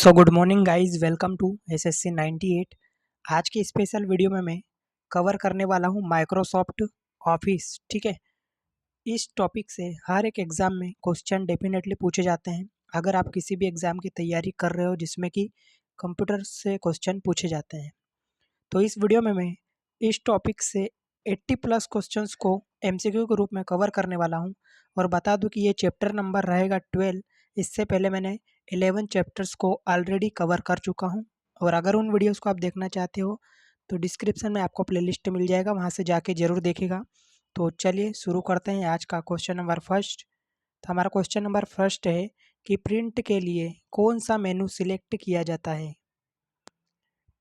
So good morning guys, welcome to SSC 98। आज की special video में मैं कवर करने वाला हूँ माइक्रोसॉफ्ट ऑफिस। ठीक है, इस टॉपिक से हर एक एग्ज़ाम में क्वेश्चन डेफिनेटली पूछे जाते हैं। अगर आप किसी भी एग्ज़ाम की तैयारी कर रहे हो जिसमें कि कंप्यूटर से क्वेश्चन पूछे जाते हैं, तो इस वीडियो में मैं इस टॉपिक से 80 प्लस क्वेश्चंस को एमसीक्यू के रूप में कवर करने वाला हूं। और बता दूं कि ये चैप्टर नंबर रहेगा 12। इससे पहले मैंने 11 चैप्टर्स को ऑलरेडी कवर कर चुका हूं। और अगर उन वीडियोस को आप देखना चाहते हो तो डिस्क्रिप्शन में आपको प्लेलिस्ट मिल जाएगा, वहां से जाके ज़रूर देखेगा। तो चलिए शुरू करते हैं आज का क्वेश्चन नंबर फर्स्ट। तो हमारा क्वेश्चन नंबर फर्स्ट है कि प्रिंट के लिए कौन सा मेनू सिलेक्ट किया जाता है।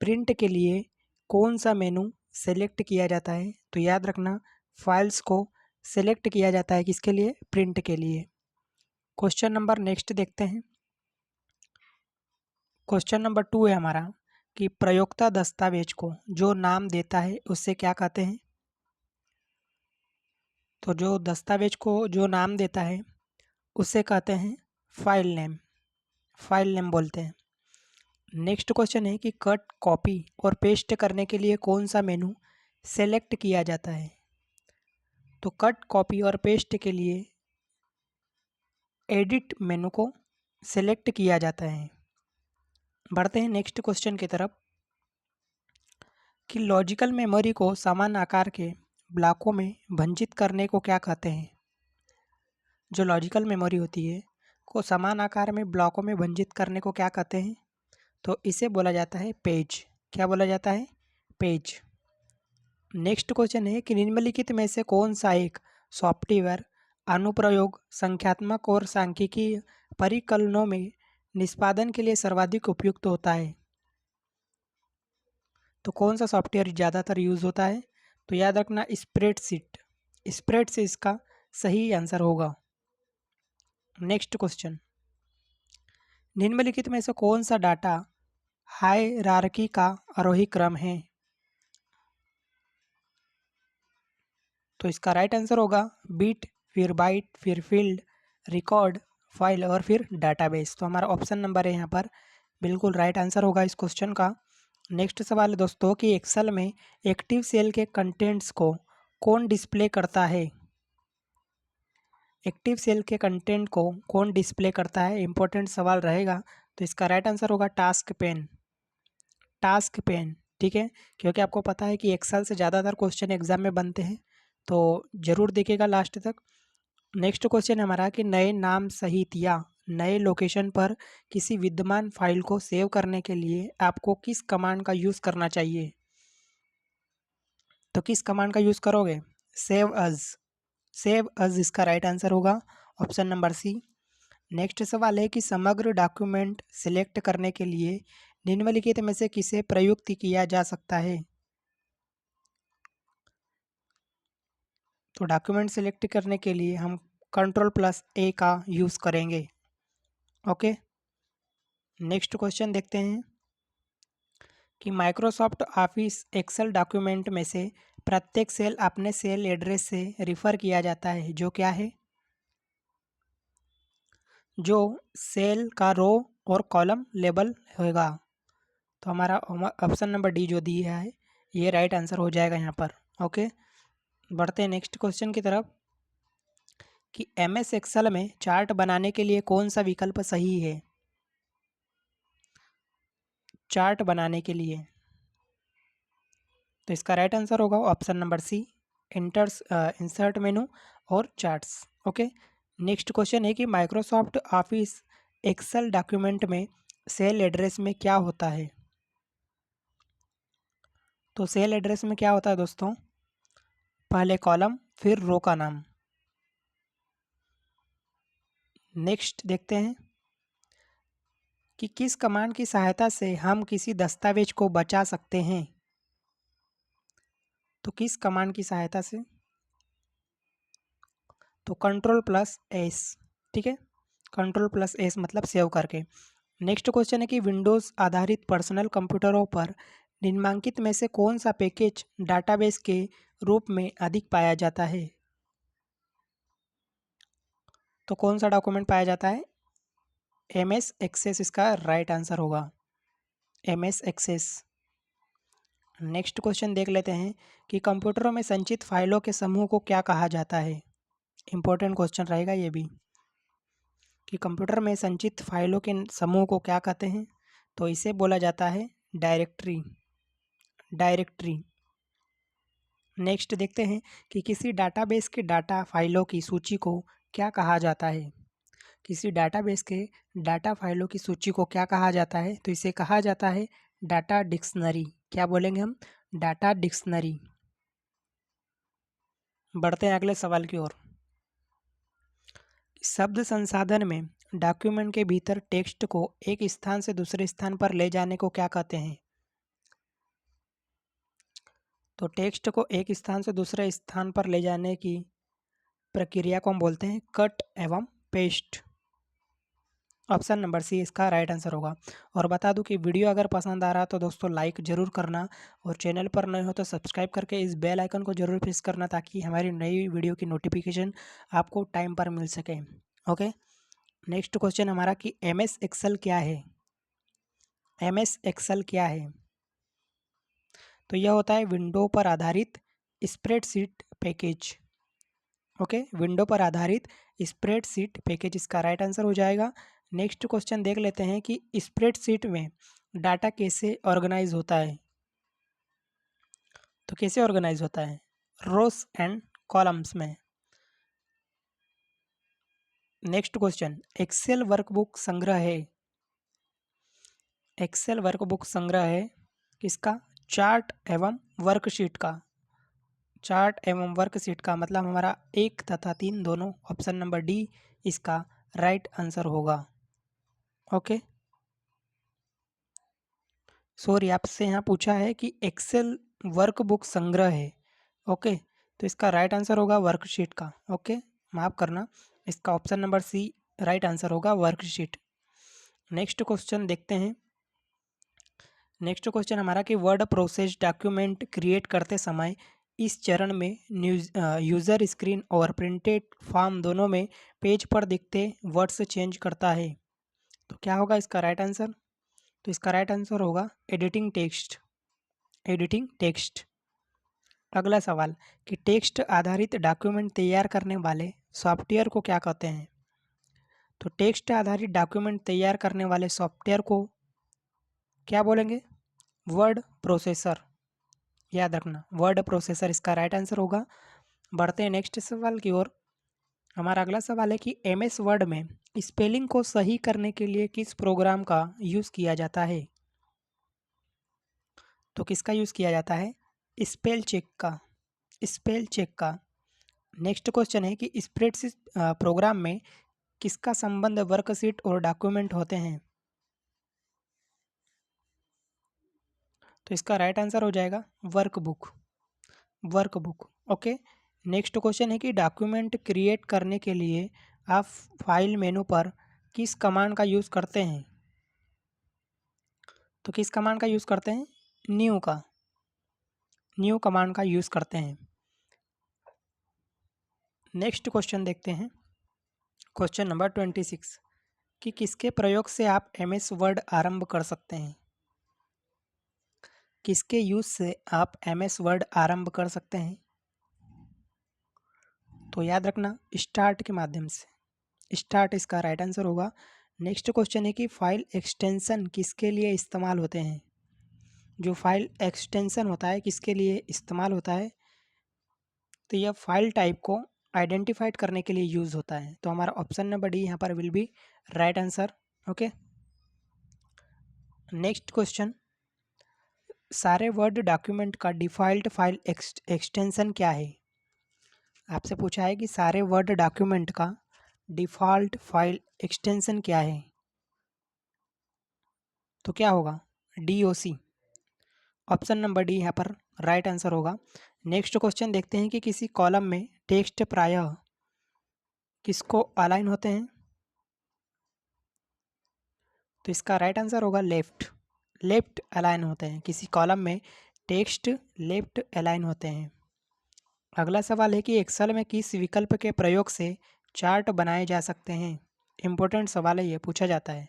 प्रिंट के लिए कौन सा मेनू सेलेक्ट किया जाता है? तो याद रखना, फाइल्स को सेलेक्ट किया जाता है किसके लिए? प्रिंट के लिए। क्वेश्चन नंबर नेक्स्ट देखते हैं। क्वेश्चन नंबर 2 है हमारा कि प्रयोक्ता दस्तावेज को जो नाम देता है उससे क्या कहते हैं? तो जो दस्तावेज को जो नाम देता है उससे कहते हैं फाइल नेम। फाइल नेम बोलते हैं। नेक्स्ट क्वेश्चन है कि कट, कॉपी और पेस्ट करने के लिए कौन सा मेनू सेलेक्ट किया जाता है? तो कट, कॉपी और पेस्ट के लिए एडिट मेनू को सेलेक्ट किया जाता है। बढ़ते हैं नेक्स्ट क्वेश्चन की तरफ कि लॉजिकल मेमोरी को समान आकार के ब्लॉकों में भंजित करने को क्या कहते हैं? जो लॉजिकल मेमोरी होती है को समान आकार में ब्लॉकों में भंजित करने को क्या कहते हैं? तो इसे बोला जाता है पेज। क्या बोला जाता है? पेज। नेक्स्ट क्वेश्चन है कि निम्नलिखित में से कौन सा एक सॉफ्टवेयर अनुप्रयोग संख्यात्मक और सांख्यिकी परिकलनों में निष्पादन के लिए सर्वाधिक उपयुक्त होता है? तो कौन सा सॉफ्टवेयर ज़्यादातर यूज़ होता है? तो याद रखना, स्प्रेडशीट। स्प्रेडशीट इसका सही आंसर होगा। नेक्स्ट क्वेश्चन, निम्नलिखित में से कौन सा डाटा हायरार्की का आरोही क्रम है? तो इसका राइट आंसर होगा बिट, फिर बाइट, फिर फील्ड, रिकॉर्ड, फाइल और फिर डाटाबेस। तो हमारा ऑप्शन नंबर है यहाँ पर बिल्कुल राइट आंसर होगा इस क्वेश्चन का। नेक्स्ट सवाल है दोस्तों कि एक्सेल में एक्टिव सेल के कंटेंट्स को कौन डिस्प्ले करता है? एक्टिव सेल के कंटेंट को कौन डिस्प्ले करता है? इंपॉर्टेंट सवाल रहेगा। तो इसका राइट आंसर होगा टास्क पेन। टास्क पेन, ठीक है, क्योंकि आपको पता है कि एक्सेल से ज़्यादातर क्वेश्चन एग्जाम में बनते हैं, तो ज़रूर देखिएगा लास्ट तक। नेक्स्ट क्वेश्चन हमारा कि नए नाम सहित या नए लोकेशन पर किसी विद्यमान फाइल को सेव करने के लिए आपको किस कमांड का यूज़ करना चाहिए? तो किस कमांड का यूज़ करोगे? सेव अज। सेव अज इसका राइट आंसर होगा, ऑप्शन नंबर सी। नेक्स्ट सवाल है कि समग्र डॉक्यूमेंट सिलेक्ट करने के लिए निम्नलिखित में से किसे प्रयुक्त किया जा सकता है? तो डॉक्यूमेंट सिलेक्ट करने के लिए हम Ctrl+A का यूज़ करेंगे। ओके, नेक्स्ट क्वेश्चन देखते हैं कि माइक्रोसॉफ्ट ऑफिस एक्सेल डॉक्यूमेंट में से प्रत्येक सेल अपने सेल एड्रेस से रिफ़र किया जाता है, जो क्या है? जो सेल का रो और कॉलम लेबल होगा। तो हमारा ऑप्शन नंबर डी जो दिया है ये राइट आंसर हो जाएगा यहाँ पर। ओके, बढ़ते हैं नेक्स्ट क्वेश्चन की तरफ कि एमएस एक्सेल में चार्ट बनाने के लिए कौन सा विकल्प सही है? चार्ट बनाने के लिए तो इसका राइट आंसर होगा option number C, insert menu और चार्ट्स। ओके, नेक्स्ट क्वेश्चन है कि माइक्रोसॉफ्ट ऑफिस एक्सेल डॉक्यूमेंट में सेल एड्रेस में क्या होता है? तो सेल एड्रेस में क्या होता है दोस्तों? पहले कॉलम फिर रो का नाम। नेक्स्ट देखते हैं कि किस कमांड की सहायता से हम किसी दस्तावेज को बचा सकते हैं? तो किस कमांड की सहायता से? तो Ctrl+S, ठीक है, Ctrl+S मतलब सेव करके। नेक्स्ट क्वेश्चन है कि विंडोज़ आधारित पर्सनल कंप्यूटरों पर निम्नलिखित में से कौन सा पैकेज डाटाबेस के रूप में अधिक पाया जाता है? तो कौन सा डॉक्यूमेंट पाया जाता है? MS एक्सेस इसका राइट आंसर होगा, MS एक्सेस। नेक्स्ट क्वेश्चन देख लेते हैं कि कंप्यूटरों में संचित फाइलों के समूह को क्या कहा जाता है। इंपॉर्टेंट क्वेश्चन रहेगा ये भी, कि कंप्यूटर में संचित फाइलों के समूह को क्या कहते हैं। तो इसे बोला जाता है डायरेक्टरी, डायरेक्टरी। नेक्स्ट देखते हैं कि किसी डाटाबेस के डाटा फाइलों की सूची को क्या कहा जाता है। किसी डाटाबेस के डाटा फाइलों की सूची को क्या कहा जाता है। तो इसे कहा जाता है डाटा डिक्शनरी। क्या बोलेंगे हम, डाटा डिक्शनरी। बढ़ते हैं अगले सवाल की ओर। शब्द संसाधन में डॉक्यूमेंट के भीतर टेक्स्ट को एक स्थान से दूसरे स्थान पर ले जाने को क्या कहते हैं। तो टेक्स्ट को एक स्थान से दूसरे स्थान पर ले जाने की प्रक्रिया को हम बोलते हैं कट एवं पेस्ट। ऑप्शन नंबर सी इसका राइट आंसर होगा। और बता दूं कि वीडियो अगर पसंद आ रहा तो दोस्तों लाइक ज़रूर करना, और चैनल पर नए हो तो सब्सक्राइब करके इस बेल आइकन को ज़रूर प्रेस करना, ताकि हमारी नई वीडियो की नोटिफिकेशन आपको टाइम पर मिल सके। ओके, नेक्स्ट क्वेश्चन हमारा कि MS एक्सेल क्या है। MS एक्सेल क्या है। तो यह होता है विंडो पर आधारित स्प्रेडशीट पैकेज। ओके, विंडो पर आधारित स्प्रेडशीट पैकेज इसका राइट आंसर हो जाएगा। नेक्स्ट क्वेश्चन देख लेते हैं कि स्प्रेडशीट में डाटा कैसे ऑर्गेनाइज होता है। तो कैसे ऑर्गेनाइज होता है, रोस एंड कॉलम्स में। नेक्स्ट क्वेश्चन, एक्सेल वर्कबुक संग्रह है। एक्सेल वर्कबुक संग्रह है किसका, चार्ट एवं वर्कशीट का। चार्ट एवं वर्कशीट का मतलब हमारा 1 तथा 3 दोनों। ऑप्शन नंबर डी इसका राइट आंसर होगा। ओके, सॉरी आपसे यहाँ पूछा है कि एक्सेल वर्कबुक संग्रह है। ओके, तो इसका राइट आंसर होगा वर्कशीट का। ओके, माफ़ करना, इसका option number C right answer होगा वर्कशीट। नेक्स्ट क्वेश्चन देखते हैं। नेक्स्ट क्वेश्चन हमारा कि वर्ड प्रोसेस डॉक्यूमेंट क्रिएट करते समय इस चरण में यूज़र स्क्रीन और प्रिंटेड फॉर्म दोनों में पेज पर दिखते वर्ड्स चेंज करता है। तो क्या होगा इसका राइट आंसर। तो इसका राइट आंसर होगा एडिटिंग टेक्स्ट, एडिटिंग टेक्स्ट। अगला सवाल कि टेक्स्ट आधारित डॉक्यूमेंट तैयार करने वाले सॉफ्टवेयर को क्या कहते हैं। तो टेक्स्ट आधारित डॉक्यूमेंट तैयार करने वाले सॉफ्टवेयर को क्या बोलेंगे, वर्ड प्रोसेसर। याद रखना, वर्ड प्रोसेसर इसका राइट आंसर होगा। बढ़ते हैं नेक्स्ट सवाल की ओर। हमारा अगला सवाल है कि MS वर्ड में स्पेलिंग को सही करने के लिए किस प्रोग्राम का यूज़ किया जाता है। तो किसका यूज़ किया जाता है, स्पेल चेक का, स्पेल चेक का। नेक्स्ट क्वेश्चन है कि स्प्रेडशीट प्रोग्राम में किसका संबंध वर्कशीट और डॉक्यूमेंट होते हैं। तो इसका राइट आंसर हो जाएगा workbook, workbook. Okay, next question है कि डॉक्यूमेंट क्रिएट करने के लिए आप फाइल मेनू पर किस कमांड का यूज़ करते हैं। तो किस कमांड का यूज़ करते हैं, न्यू का, न्यू कमांड का यूज़ करते हैं। नेक्स्ट क्वेश्चन देखते हैं, क्वेश्चन नंबर 26 कि किसके प्रयोग से आप MS वर्ड आरंभ कर सकते हैं। किसके यूज़ से आप MS वर्ड आरंभ कर सकते हैं। तो याद रखना स्टार्ट के माध्यम से, स्टार्ट इसका राइट आंसर होगा। नेक्स्ट क्वेश्चन है कि फाइल एक्सटेंशन किसके लिए इस्तेमाल होते हैं। जो फाइल एक्सटेंशन होता है किसके लिए इस्तेमाल होता है। तो यह फाइल टाइप को आइडेंटिफाइड करने के लिए यूज़ होता है। तो हमारा ऑप्शन नंबर डी यहाँ पर will be right answer. Okay, next question, सारे वर्ड डॉक्यूमेंट का डिफ़ॉल्ट फाइल एक्सटेंशन क्या है। आपसे पूछा है कि सारे वर्ड डॉक्यूमेंट का डिफ़ॉल्ट फाइल एक्सटेंशन क्या है। तो क्या होगा, DOC। ऑप्शन नंबर डी यहाँ पर राइट आंसर होगा। नेक्स्ट क्वेश्चन देखते हैं कि किसी कॉलम में टेक्स्ट प्रायः किसको अलाइन होते हैं। तो इसका राइट आंसर होगा लेफ्ट, लेफ्ट अलाइन होते हैं। किसी कॉलम में टेक्स्ट लेफ्ट अलाइन होते हैं। अगला सवाल है कि एक्सेल में किस विकल्प के प्रयोग से चार्ट बनाए जा सकते हैं। इम्पोर्टेंट सवाल है, ये पूछा जाता है।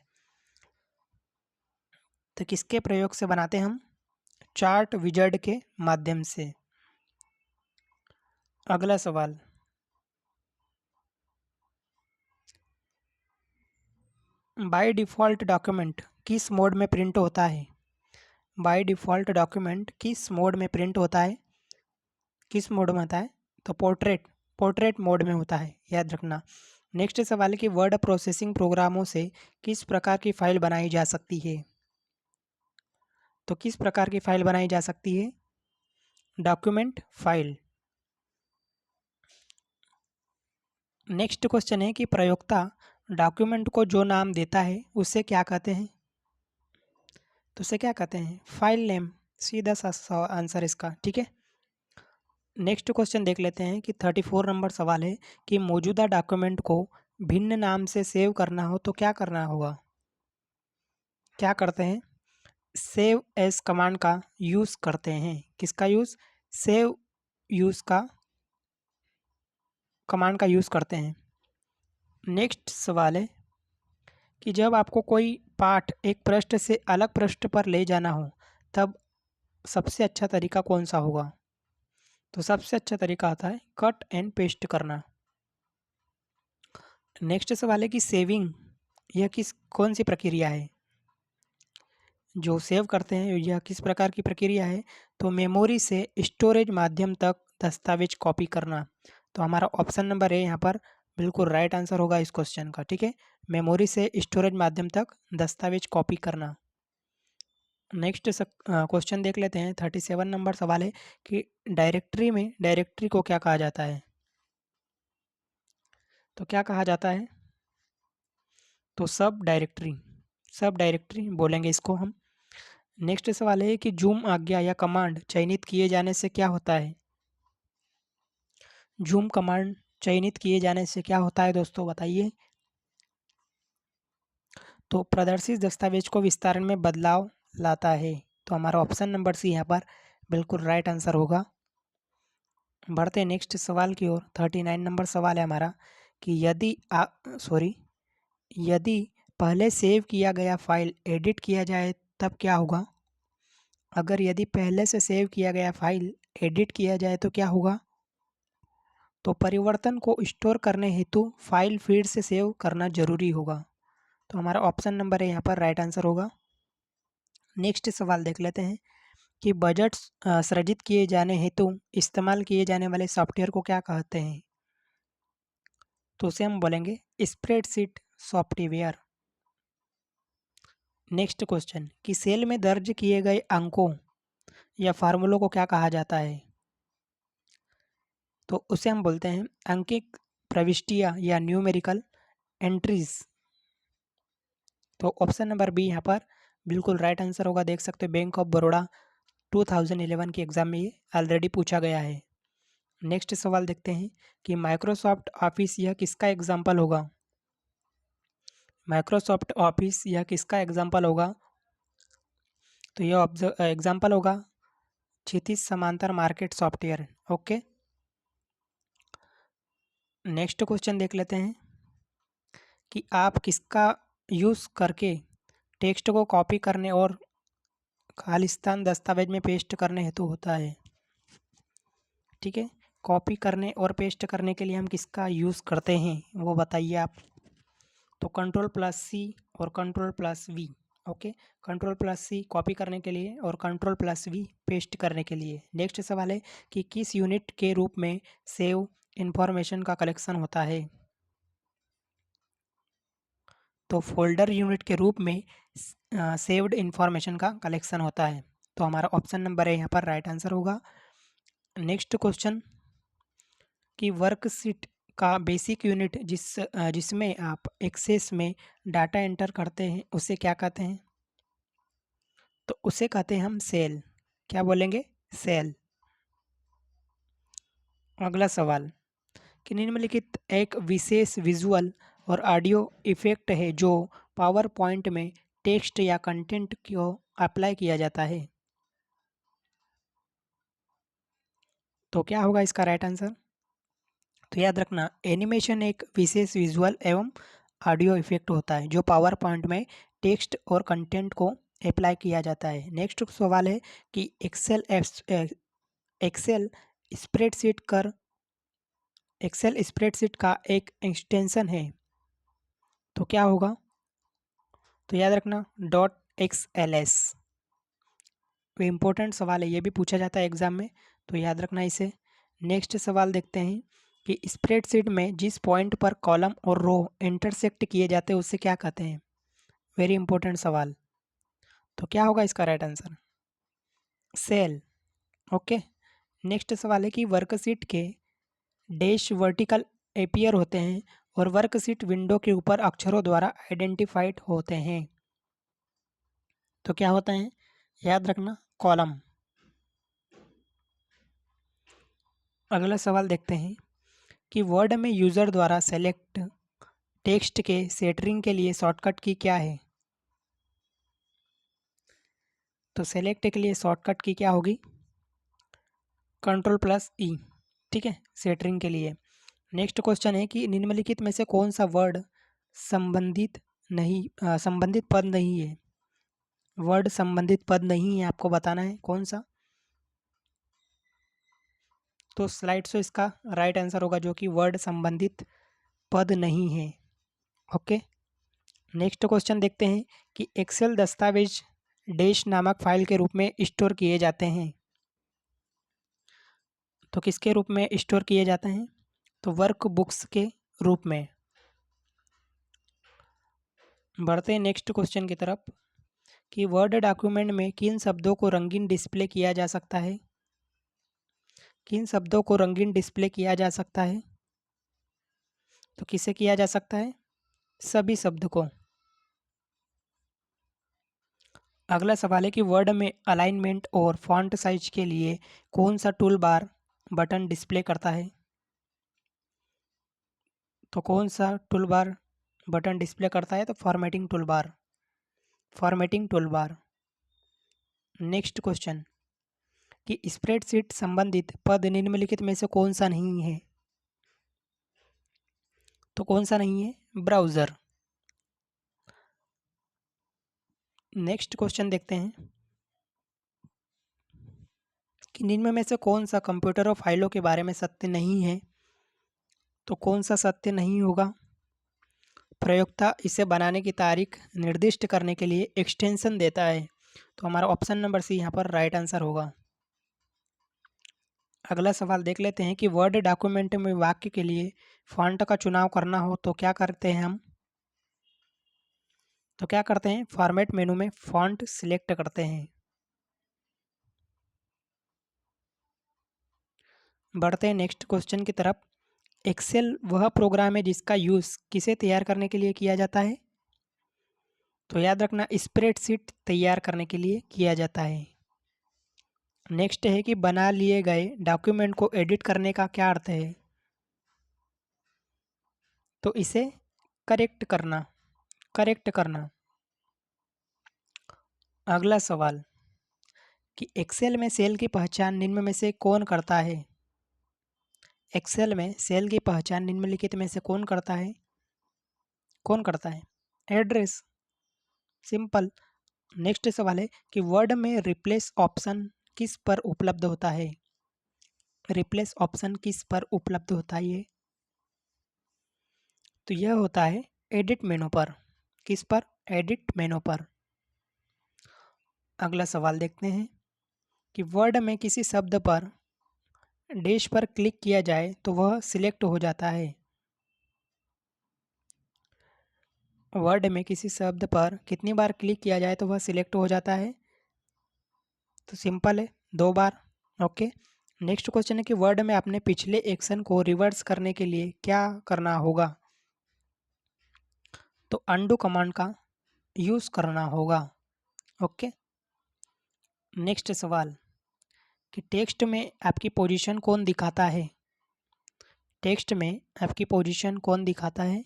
तो किसके प्रयोग से बनाते हैं हम? चार्ट विजार्ड के माध्यम से। अगला सवाल, बाय डिफ़ॉल्ट डॉक्यूमेंट किस मोड में प्रिंट होता है? बाय डिफ़ॉल्ट डॉक्यूमेंट किस मोड में प्रिंट होता है? किस मोड में होता है? तो पोर्ट्रेट मोड में होता है, याद रखना। नेक्स्ट सवाल है कि वर्ड प्रोसेसिंग प्रोग्रामों से किस प्रकार की फ़ाइल बनाई जा सकती है? तो किस प्रकार की फ़ाइल बनाई जा सकती है? Document file. नेक्स्ट क्वेश्चन है कि प्रयोक्ता डॉक्यूमेंट को जो नाम देता है उसे क्या कहते हैं? तो उसे क्या कहते हैं? File name. सीधा सा आंसर इसका, ठीक है। नेक्स्ट क्वेश्चन देख लेते हैं कि 34 नंबर सवाल है कि मौजूदा डॉक्यूमेंट को भिन्न नाम से सेव करना हो तो क्या करना होगा? क्या करते हैं? सेव एज कमांड का यूज़ करते हैं। किसका यूज़? सेव यूज़ का कमांड का यूज़ करते हैं। नेक्स्ट सवाल है कि जब आपको कोई पाठ एक पृष्ठ से अलग पृष्ठ पर ले जाना हो तब सबसे अच्छा तरीका कौन सा होगा? तो सबसे अच्छा तरीका आता है कट एंड पेस्ट करना। नेक्स्ट सवाल है कि सेविंग यह कौन सी प्रक्रिया है? जो सेव करते हैं यह किस प्रकार की प्रक्रिया है? तो मेमोरी से स्टोरेज माध्यम तक दस्तावेज कॉपी करना। तो हमारा ऑप्शन नंबर ए यहाँ पर बिल्कुल राइट आंसर होगा इस क्वेश्चन का, ठीक है। मेमोरी से स्टोरेज माध्यम तक दस्तावेज कॉपी करना। नेक्स्ट क्वेश्चन देख लेते हैं। 37 नंबर सवाल है कि डायरेक्टरी को क्या कहा जाता है? तो क्या कहा जाता है? तो सब डायरेक्टरी बोलेंगे इसको हम। नेक्स्ट सवाल है कि जूम आज्ञा या कमांड चयनित किए जाने से क्या होता है? जूम कमांड चयनित किए जाने से क्या होता है दोस्तों, बताइए। तो प्रदर्शित दस्तावेज को विस्तारण में बदलाव लाता है। तो हमारा ऑप्शन नंबर सी यहाँ पर बिल्कुल राइट आंसर होगा। बढ़ते नेक्स्ट सवाल की ओर। 39 नंबर सवाल है हमारा कि यदि पहले सेव किया गया फाइल एडिट किया जाए तब क्या होगा? अगर यदि पहले से सेव किया गया फाइल एडिट किया जाए तो क्या होगा? तो परिवर्तन को स्टोर करने हेतु फाइल फिर से सेव करना जरूरी होगा। तो हमारा ऑप्शन नंबर है यहाँ पर राइट आंसर होगा। नेक्स्ट सवाल देख लेते हैं कि बजट सृजित किए जाने हेतु इस्तेमाल किए जाने वाले सॉफ्टवेयर को क्या कहते हैं? तो उसे हम बोलेंगे स्प्रेडशीट सॉफ्टवेयर। नेक्स्ट क्वेश्चन कि सेल में दर्ज किए गए अंकों या फार्मूलों को क्या कहा जाता है? तो उसे हम बोलते हैं अंकित प्रविष्टियाँ या न्यूमेरिकल एंट्रीज। तो ऑप्शन नंबर बी यहाँ पर बिल्कुल राइट आंसर होगा। देख सकते हो बैंक ऑफ बड़ौदा 2011 के एग्जाम में ये ऑलरेडी पूछा गया है। नेक्स्ट सवाल देखते हैं कि माइक्रोसॉफ्ट ऑफिस यह किसका एग्जाम्पल होगा? माइक्रोसॉफ्ट ऑफिस यह किसका एग्जाम्पल होगा? तो यह एग्जाम्पल होगा क्षितिज समांतर market software. Okay, next question देख लेते हैं कि आप किसका यूज़ करके टेक्स्ट को कॉपी करने और खालिस्तान दस्तावेज में पेस्ट करने हेतु होता है? ठीक है, कॉपी करने और पेस्ट करने के लिए हम किसका यूज़ करते हैं वो बताइए आप। तो कंट्रोल प्लस सी और control plus V. Okay, control plus C copy करने के लिए और कंट्रोल प्लस वी पेस्ट करने के लिए। नेक्स्ट सवाल है कि किस यूनिट के रूप में सेव इंफॉर्मेशन का कलेक्शन होता है? तो फोल्डर यूनिट के रूप में सेव्ड इंफॉर्मेशन का कलेक्शन होता है। तो हमारा ऑप्शन नंबर है यहाँ पर राइट आंसर होगा। नेक्स्ट क्वेश्चन कि वर्कशीट का बेसिक यूनिट जिसमें आप एक्सेस में डाटा एंटर करते हैं उसे क्या कहते हैं? तो उसे कहते हैं हम सेल। क्या बोलेंगे? सेल। अगला सवाल कि निम्नलिखित एक विशेष विजुअल और ऑडियो इफेक्ट है जो पावर पॉइंट में टेक्स्ट या कंटेंट को अप्लाई किया जाता है। तो क्या होगा इसका राइट आंसर? तो याद रखना, एनिमेशन एक विशेष विजुअल एवं ऑडियो इफेक्ट होता है जो पावर पॉइंट में टेक्स्ट और कंटेंट को अप्लाई किया जाता है। नेक्स्ट सवाल है कि एक्सेल स्प्रेडशीट कर एक्सेल स्प्रेडशीट का एक एक्सटेंशन है, तो क्या होगा? तो याद रखना .xls। इम्पोर्टेंट सवाल है, ये भी पूछा जाता है एग्जाम में, तो याद रखना इसे। नेक्स्ट सवाल देखते हैं कि स्प्रेडशीट में जिस पॉइंट पर कॉलम और रो इंटरसेक्ट किए जाते हैं उससे क्या कहते हैं? वेरी इंपॉर्टेंट सवाल। तो क्या होगा इसका right answer? Cell. Okay. Next सवाल है कि वर्कशीट के डैश वर्टिकल एपियर होते हैं और वर्कशीट विंडो के ऊपर अक्षरों द्वारा आइडेंटिफाइड होते हैं, तो क्या होता है? याद रखना कॉलम। अगला सवाल देखते हैं कि वर्ड में यूजर द्वारा सेलेक्ट टेक्स्ट के सेंटरिंग के लिए शॉर्टकट की क्या है? तो सेलेक्ट के लिए शॉर्टकट की क्या होगी? Ctrl+E। ठीक है, सेंटरिंग के लिए। नेक्स्ट क्वेश्चन है कि निम्नलिखित में से कौन सा वर्ड संबंधित पद नहीं है? वर्ड संबंधित पद नहीं है, आपको बताना है कौन सा। तो स्लाइड से इसका राइट आंसर होगा जो कि वर्ड संबंधित पद नहीं है। ओके। नेक्स्ट क्वेश्चन देखते हैं कि एक्सेल दस्तावेज डैश नामक फाइल के रूप में स्टोर किए जाते हैं, तो किसके रूप में स्टोर किए जाते हैं? तो वर्क बुक्स के रूप में। बढ़ते हैं नेक्स्ट क्वेश्चन की तरफ कि वर्ड डॉक्यूमेंट में किन शब्दों को रंगीन डिस्प्ले किया जा सकता है? किन शब्दों को रंगीन डिस्प्ले किया जा सकता है? तो किसे किया जा सकता है? सभी शब्द को। अगला सवाल है कि वर्ड में अलाइनमेंट और फॉन्ट साइज के लिए कौन सा टूल बार बटन डिस्प्ले करता है? तो कौन सा टूल बार बटन डिस्प्ले करता है? तो formatting tool bar. Formatting tool bar. Next question कि स्प्रेडशीट संबंधित पद निम्नलिखित में से कौन सा नहीं है? तो कौन सा नहीं है? ब्राउज़र। नेक्स्ट क्वेश्चन देखते हैं कि निम्न में से कौन सा कंप्यूटर और फाइलों के बारे में सत्य नहीं है? तो कौन सा सत्य नहीं होगा? प्रयोक्ता इसे बनाने की तारीख निर्दिष्ट करने के लिए एक्सटेंशन देता है, तो हमारा ऑप्शन नंबर सी यहाँ पर राइट आंसर होगा। अगला सवाल देख लेते हैं कि वर्ड डॉक्यूमेंट में वाक्य के लिए फॉन्ट का चुनाव करना हो तो क्या करते हैं हम? तो क्या करते हैं? फॉर्मेट मेनू में फॉन्ट सिलेक्ट करते हैं। बढ़ते हैं नेक्स्ट क्वेश्चन की तरफ। एक्सेल वह प्रोग्राम है जिसका यूज़ किसे तैयार करने के लिए किया जाता है? तो याद रखना स्प्रेडशीट तैयार करने के लिए किया जाता है। नेक्स्ट है कि बना लिए गए डॉक्यूमेंट को एडिट करने का क्या अर्थ है? तो इसे करेक्ट करना। करेक्ट करना। अगला सवाल कि एक्सेल में सेल की पहचान निम्न में से कौन करता है? एक्सेल में सेल की पहचान निम्नलिखित में से कौन करता है? कौन करता है? एड्रेस। सिंपल। नेक्स्ट सवाल है कि वर्ड में रिप्लेस ऑप्शन किस पर उपलब्ध होता है? रिप्लेस ऑप्शन किस पर उपलब्ध होता है ये? तो यह होता है एडिट मेनू पर। किस पर? एडिट मेनू पर। अगला सवाल देखते हैं कि वर्ड में किसी शब्द पर डैश पर क्लिक किया जाए तो वह सिलेक्ट हो जाता है। वर्ड में किसी शब्द पर कितनी बार क्लिक किया जाए तो वह सिलेक्ट हो जाता है? तो सिंपल है, 2 बार। ओके। नेक्स्ट क्वेश्चन है कि वर्ड में अपने पिछले एक्शन को रिवर्स करने के लिए क्या करना होगा? तो अनडू कमांड का यूज़ करना होगा। ओके। नेक्स्ट सवाल कि टेक्स्ट में आपकी पोजीशन कौन दिखाता है? टेक्स्ट में आपकी पोजीशन कौन दिखाता है?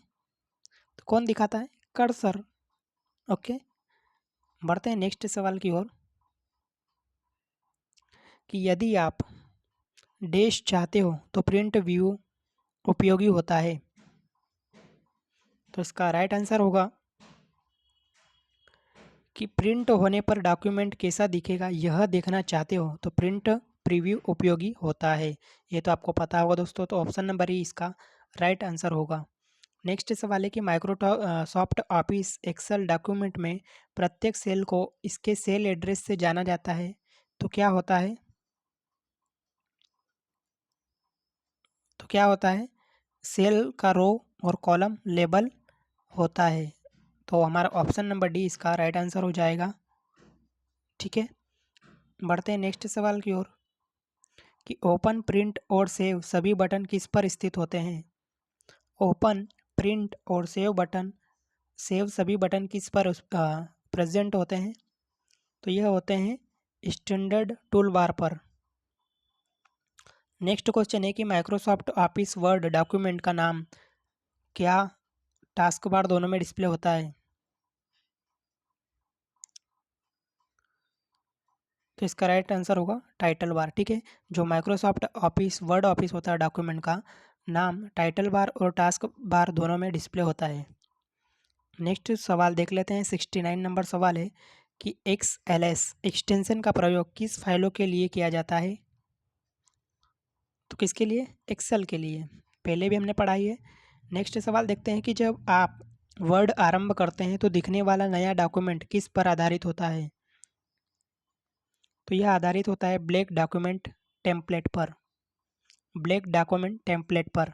तो कौन दिखाता है? कर्सर। ओके। बढ़ते हैं नेक्स्ट सवाल की ओर कि यदि आप डैश चाहते हो तो प्रिंट व्यू उपयोगी होता है। तो इसका राइट आंसर होगा कि प्रिंट होने पर डॉक्यूमेंट कैसा दिखेगा यह देखना चाहते हो तो प्रिंट प्रीव्यू उपयोगी होता है। ये तो आपको पता होगा दोस्तों, तो ऑप्शन नंबर ई इसका राइट आंसर होगा। नेक्स्ट सवाल है कि माइक्रोसॉफ्ट ऑफिस एक्सेल डॉक्यूमेंट में प्रत्येक सेल को इसके सेल एड्रेस से जाना जाता है, तो क्या होता है? तो क्या होता है? सेल का रो और कॉलम लेबल होता है। तो हमारा ऑप्शन नंबर डी इसका राइट आंसर हो जाएगा। ठीक है, बढ़ते हैं नेक्स्ट सवाल की ओर कि ओपन, प्रिंट और सेव सभी बटन किस पर स्थित होते हैं? ओपन, प्रिंट और सेव बटन, सेव सभी बटन किस पर प्रेजेंट होते हैं? तो यह होते हैं स्टैंडर्ड टूल बार पर। नेक्स्ट क्वेश्चन है कि माइक्रोसॉफ्ट ऑफिस वर्ड डॉक्यूमेंट का नाम क्या टास्क बार दोनों में डिस्प्ले होता है? तो इसका राइट आंसर होगा टाइटल बार। ठीक है, जो माइक्रोसॉफ्ट ऑफिस वर्ड ऑफिस होता है डॉक्यूमेंट का नाम टाइटल बार और टास्क बार दोनों में डिस्प्ले होता है। नेक्स्ट सवाल देख लेते हैं। 69 नंबर सवाल है कि XLS एक्सटेंशन का प्रयोग किस फाइलों के लिए किया जाता है? तो किसके लिए? एक्सेल के लिए। पहले भी हमने पढ़ाई है। नेक्स्ट सवाल देखते हैं कि जब आप वर्ड आरंभ करते हैं तो दिखने वाला नया डॉक्यूमेंट किस पर आधारित होता है? तो यह आधारित होता है ब्लैंक डॉक्यूमेंट टेम्पलेट पर। ब्लैंक डॉक्यूमेंट टेम्पलेट पर।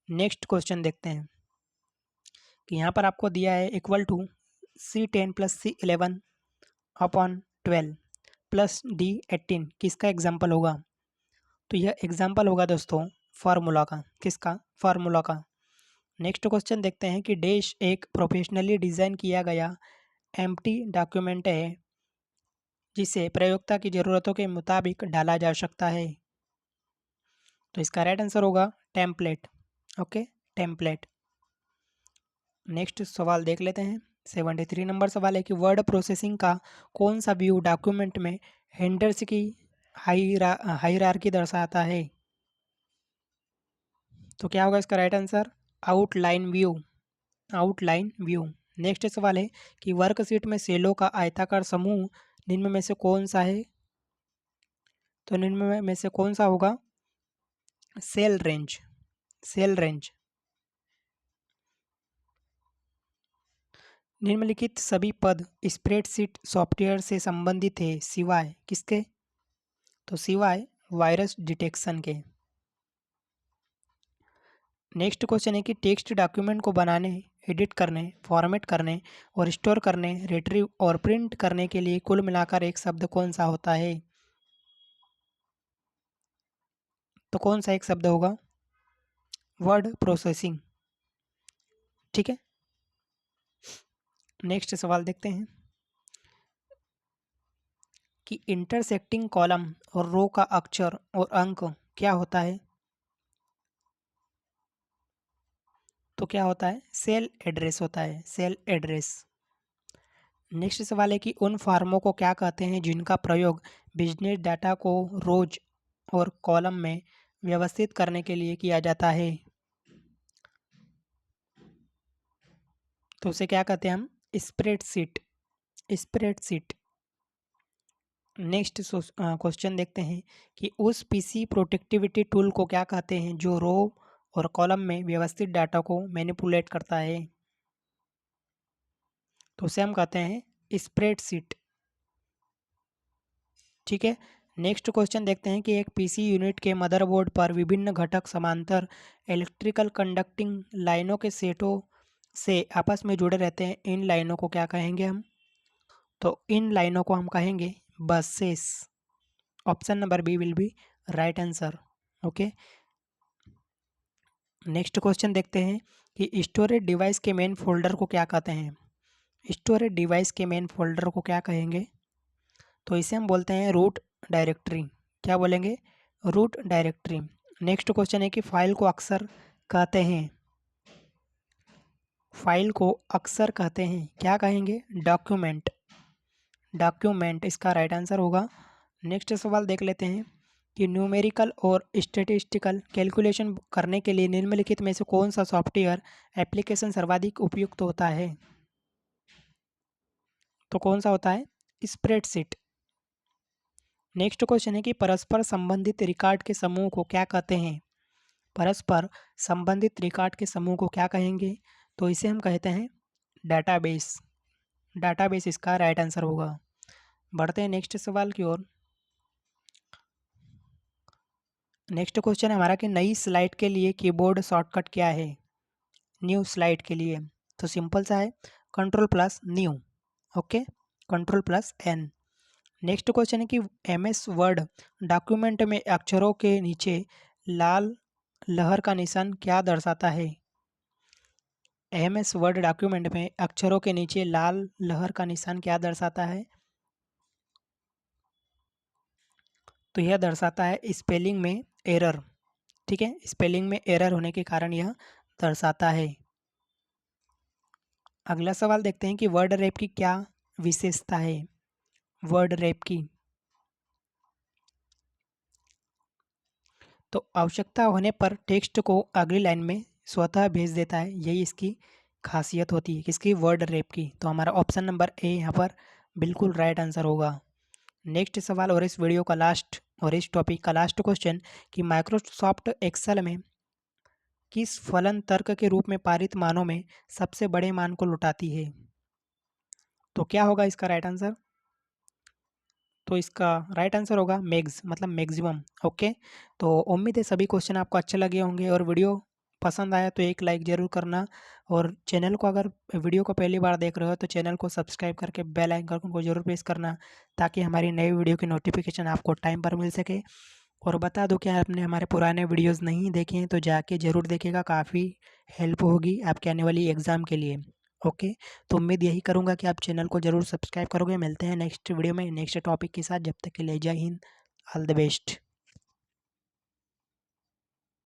नेक्स्ट क्वेश्चन देखते हैं कि यहाँ पर आपको दिया है equal to C10 + C11/12 + D18 किसका एग्जाम्पल होगा? तो यह एग्जाम्पल होगा दोस्तों फार्मूला का। किसका? फार्मूला का। नेक्स्ट क्वेश्चन देखते हैं कि डैश एक प्रोफेशनली डिज़ाइन किया गया एम्प्टी डॉक्यूमेंट है जिसे प्रयोक्ता की ज़रूरतों के मुताबिक डाला जा सकता है। तो इसका राइट आंसर होगा टेम्पलेट। Okay, template. नेक्स्ट सवाल देख लेते हैं। 73 नंबर सवाल है कि वर्ड प्रोसेसिंग का कौन सा व्यू डॉक्यूमेंट में हेडर्स की हायरार्की दर्शाता है? तो क्या होगा इसका right answer? Outline view. Outline view. Next सवाल है कि वर्कशीट में सेलों का आयताकार समूह निम्न में से कौन सा है? तो निम्न में से कौन सा होगा? Cell range. Cell range. निम्नलिखित सभी पद स्प्रेडशीट सॉफ्टवेयर से संबंधित है सिवाय किसके? तो सिवाय वायरस डिटेक्शन के। नेक्स्ट क्वेश्चन है कि टेक्स्ट डॉक्यूमेंट को बनाने, एडिट करने, फॉर्मेट करने और स्टोर करने, रिट्रीव और प्रिंट करने के लिए कुल मिलाकर एक शब्द कौन सा होता है? तो कौन सा एक शब्द होगा? Word processing. ठीक है, नेक्स्ट सवाल देखते हैं कि इंटरसेक्टिंग कॉलम और रो का अक्षर और अंक क्या होता है? तो क्या होता है? सेल एड्रेस होता है। Cell address. नेक्स्ट सवाल है कि उन फार्मों को क्या कहते हैं जिनका प्रयोग बिजनेस डाटा को रोज और कॉलम में व्यवस्थित करने के लिए किया जाता है? तो उसे क्या कहते हैं हम? स्प्रेडशीट। स्प्रेडशीट। नेक्स्ट क्वेश्चन देखते हैं कि उस पीसी प्रोडक्टिविटी टूल को क्या कहते हैं जो रो और कॉलम में व्यवस्थित डाटा को मैनिपुलेट करता है? तो उसे हम कहते हैं स्प्रेडशीट। ठीक है, नेक्स्ट क्वेश्चन देखते हैं कि एक पीसी यूनिट के मदरबोर्ड पर विभिन्न घटक समांतर इलेक्ट्रिकल कंडक्टिंग लाइनों के सेटों से आपस में जुड़े रहते हैं। इन लाइनों को क्या कहेंगे हम? तो इन लाइनों को हम कहेंगे buses. Option number B will be right answer. Okay, next question देखते हैं कि स्टोरेज डिवाइस के मेन फोल्डर को क्या कहते हैं? स्टोरेज डिवाइस के मेन फोल्डर को क्या कहेंगे? तो इसे हम बोलते हैं रूट डायरेक्टरी। क्या बोलेंगे? Root directory. नेक्स्ट क्वेश्चन है कि फाइल को अक्सर कहते हैं, फाइल को अक्सर कहते हैं क्या कहेंगे? डॉक्यूमेंट। डॉक्यूमेंट इसका राइट आंसर होगा। नेक्स्ट सवाल देख लेते हैं कि न्यूमेरिकल और स्टैटिस्टिकल कैलकुलेशन करने के लिए निम्नलिखित में से कौन सा सॉफ्टवेयर एप्लीकेशन सर्वाधिक उपयुक्त होता है? तो कौन सा होता है? स्प्रेडशीट। नेक्स्ट क्वेश्चन है कि परस्पर संबंधित रिकॉर्ड के समूह को क्या कहते हैं? परस्पर संबंधित रिकॉर्ड के समूह को क्या कहेंगे? तो इसे हम कहते हैं डाटाबेस। डाटाबेस इसका राइट आंसर होगा। बढ़ते हैं नेक्स्ट सवाल की ओर। नेक्स्ट क्वेश्चन है हमारा कि नई स्लाइड के लिए कीबोर्ड शॉर्टकट क्या है? न्यू स्लाइड के लिए तो सिंपल सा है, control plus new. Okay, control plus N. Next question है कि एमएस वर्ड डॉक्यूमेंट में अक्षरों के नीचे लाल लहर का निशान क्या दर्शाता है? एमएस वर्ड डॉक्यूमेंट में अक्षरों के नीचे लाल लहर का निशान क्या दर्शाता है? तो यह दर्शाता है स्पेलिंग में एरर। ठीक है, स्पेलिंग में एरर होने के कारण यह दर्शाता है। अगला सवाल देखते हैं कि वर्ड रैप की क्या विशेषता है? वर्ड रैप की तो आवश्यकता होने पर टेक्स्ट को अगली लाइन में स्वतः भेज देता है, यही इसकी खासियत होती है किसकी? वर्ड रैप की। तो हमारा ऑप्शन नंबर ए यहाँ पर बिल्कुल राइट आंसर होगा। नेक्स्ट सवाल और इस वीडियो का लास्ट और इस टॉपिक का लास्ट क्वेश्चन कि माइक्रोसॉफ्ट एक्सेल में किस फलन तर्क के रूप में पारित मानों में सबसे बड़े मान को लुटाती है? तो क्या होगा इसका राइट आंसर? तो इसका राइट आंसर होगा मैग्स, मतलब मैक्सिमम। ओके, तो उम्मीद है सभी क्वेश्चन आपको अच्छे लगे होंगे और वीडियो पसंद आया तो एक लाइक ज़रूर करना। और चैनल को अगर वीडियो को पहली बार देख रहे हो तो चैनल को सब्सक्राइब करके बेल आइकन को जरूर प्रेस करना, ताकि हमारी नई वीडियो की नोटिफिकेशन आपको टाइम पर मिल सके। और बता दो कि आपने हमारे पुराने वीडियोस नहीं देखे हैं तो जाके ज़रूर देखेगा, काफ़ी हेल्प होगी आपके आने वाली एग्ज़ाम के लिए। ओके, तो उम्मीद यही करूँगा कि आप चैनल को ज़रूर सब्सक्राइब करोगे। मिलते हैं नेक्स्ट वीडियो में नेक्स्ट टॉपिक के साथ, जब तक के लिए जय हिंद, ऑल द बेस्ट।